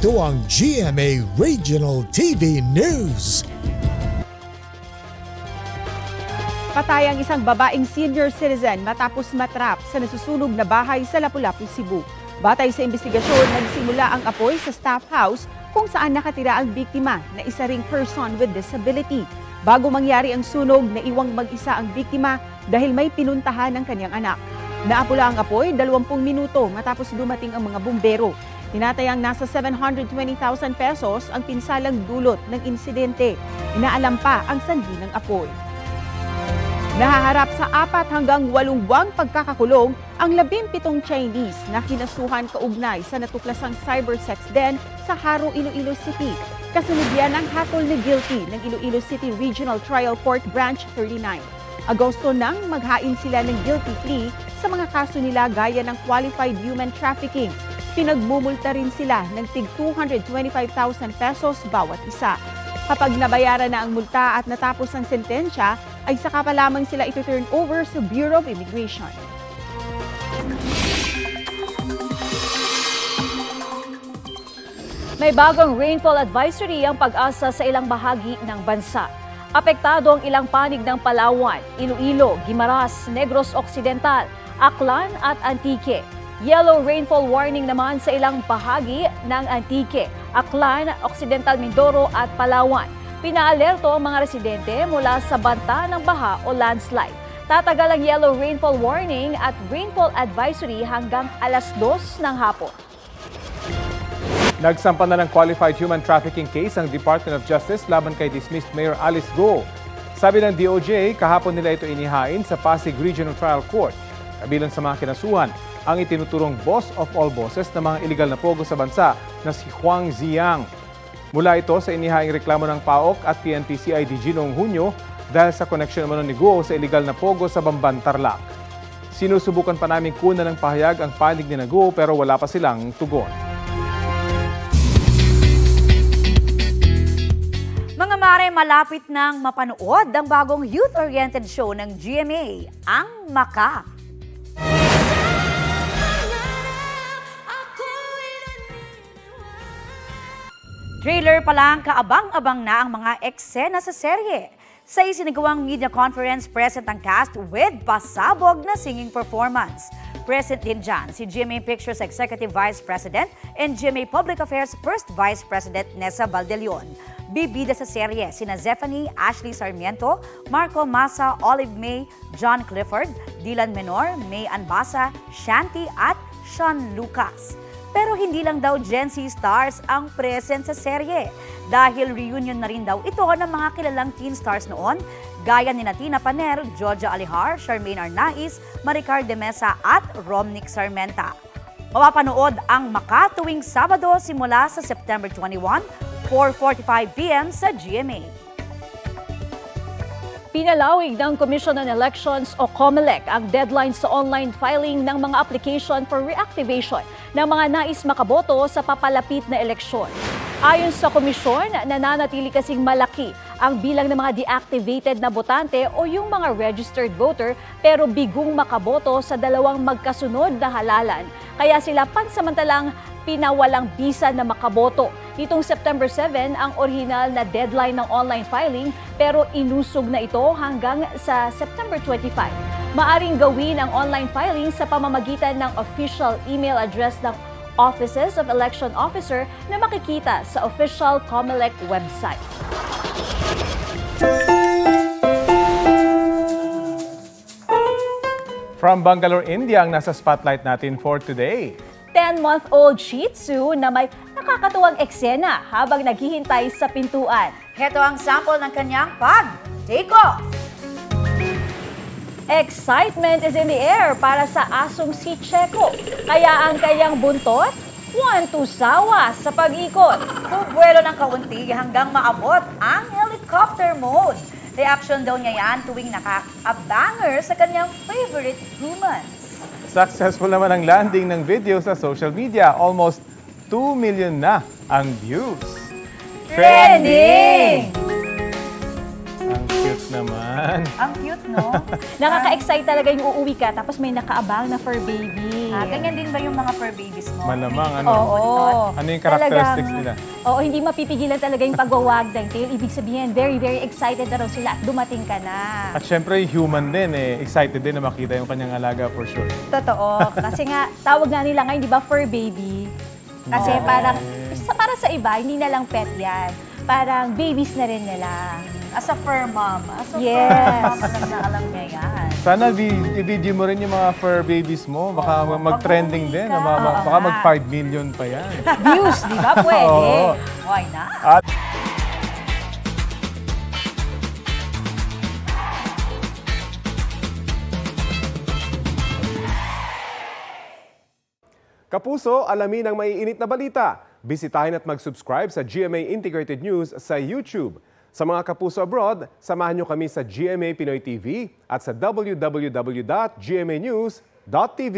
Ito ang GMA Regional TV News. Patay ang isang babaeng senior citizen matapos matrap sa nasusunog na bahay sa Lapu-Lapu, Cebu. Batay sa investigasyon, nagsimula ang apoy sa staff house kung saan nakatira ang biktima na isa ring person with disability. Bago mangyari ang sunog, naiwang mag-isa ang biktima dahil may pinuntahan ng kanyang anak. Naapula ang apoy 20 minuto matapos dumating ang mga bumbero. Tinatayang nasa 720,000 pesos ang pinsalang dulot ng insidente. Inaalam pa ang sanhi ng apoy. Nahaharap sa 4 hanggang 8 buwang pagkakakulong ang 17 Chinese na kinasuhan kaugnay sa natuklasang cybersex den sa Haro, Iloilo City. Kasunod yan ang hatol na guilty ng Iloilo City Regional Trial Court Branch 39. Agosto nang maghain sila ng guilty plea sa mga kaso nila gaya ng qualified human trafficking. Pinagmumulta rin sila ng tig 225,000 pesos bawat isa. Kapag nabayaran na ang multa at natapos ang sentensya, ay saka pa lamang sila ito-turn over sa Bureau of Immigration. May bagong rainfall advisory ang Pag-asa sa ilang bahagi ng bansa. Apektado ang ilang panig ng Palawan, Iloilo, Guimaras, Negros Occidental, Aklan at Antique. Yellow rainfall warning naman sa ilang bahagi ng Antique, Aklan, Occidental Mindoro at Palawan. Pinaalerto ang mga residente mula sa banta ng baha o landslide. Tatagal ang yellow rainfall warning at rainfall advisory hanggang alas 2 ng hapon. Nagsampa na ng qualified human trafficking case ang Department of Justice laban kay dismissed Mayor Alice Go. Sabi ng DOJ, kahapon nila ito inihain sa Pasig Regional Trial Court. Kabilang sa mga kinasuhan, ang itinuturong boss of all bosses na mga iligal na pogo sa bansa na si Huang Ziyang. Mula ito sa inihaing reklamo ng PAOK at PNP-CIDG noong Hunyo dahil sa koneksyon naman ni Guo sa iligal na pogo sa Bamban, Tarlac. Sinusubukan pa namin kunan ng pahayag ang panig ni Guo pero wala pa silang tugon. Mga mare, malapit nang mapanood ang bagong youth-oriented show ng GMA, ang Maka. Trailer pa lang, kaabang-abang na ang mga eksena sa serye. Sa isinagawang media conference, present ang cast with pasabog na singing performance. Present din dyan si GMA Pictures Executive Vice President and GMA Public Affairs First Vice President Nessa Valdelion. Bibida sa serye sina Zephanie, Ashley Sarmiento, Marco Massa, Olive May, John Clifford, Dylan Menor, May Anbasa, Shanti at Sean Lucas. Pero hindi lang daw Gen Z stars ang present sa serye dahil reunion na rin daw ito ng mga kilalang teen stars noon gaya ni Tina Paner, Georgia Alihar, Charmaine Arnaiz, Maricar de Mesa at Romnick Sarmenta. Mapapanood ang Maka tuwing Sabado simula sa September 21, 4:45 p.m. sa GMA. Pinalawig ng Commission on Elections o COMELEC ang deadline sa online filing ng mga application for reactivation ng mga nais makaboto sa papalapit na eleksyon. Ayon sa komisyon, nananatili kasing malaki ang bilang ng mga deactivated na botante o yung mga registered voter pero bigong makaboto sa dalawang magkasunod na halalan. Kaya sila pansamantalang pinawalang bisa na makaboto. Nitong September 7 ang orihinal na deadline ng online filing pero inusog na ito hanggang sa September 25. Maaring gawin ang online filing sa pamamagitan ng official email address ng Offices of Election Officer na makikita sa official COMELEC website. From Bangalore, India ang nasa spotlight natin for today. 10-month-old Shih Tzu na may nakakatuwang eksena habang naghihintay sa pintuan. Heto ang sample ng kanyang pag-take off. Excitement is in the air para sa asong si Checo. Kaya ang kanyang buntot, sawa sa pag-ikot. Bubuelo ng kaunti hanggang maabot ang helicopter mode. Reaction daw niya yan tuwing nakaka-banger sa kanyang favorite humans. Successful naman ang landing ng video sa social media. Almost 2 million na ang views. Trending! Ang cute. Cute naman. Ang cute, no? Nakaka-excite talaga yung uuwi ka tapos may nakaabang na fur baby. Ganyan din ba yung mga fur babies mo? Malamang, ano? Oo. Ano yung characteristics Talagang- nila? Oo, hindi mapipigilan talaga yung pagwawag ng tail. Ibig sabihin, very, very excited na raw sila at dumating ka na. At syempre, human din eh. Excited din na makita yung kanyang alaga for sure. Totoo. Kasi nga, tawag nga nila ngayon, di ba, fur baby. Kasi parang, para sa iba, hindi na lang pet yan. Parang babies na rin nila. As a fur mom. Yes. Alam na alam niya yan. Sana i-video mo rin yung mga fur babies mo. Baka mag-trending din. ka. Baka mag-5 million pa yan. Views, di ba? Pwede. Oo. Why not? Kapuso, alamin ang maiinit na balita. Bisitahin at mag-subscribe sa GMA Integrated News sa YouTube. Sa mga kapuso abroad, samahan nyo kami sa GMA Pinoy TV at sa www.gmanews.tv.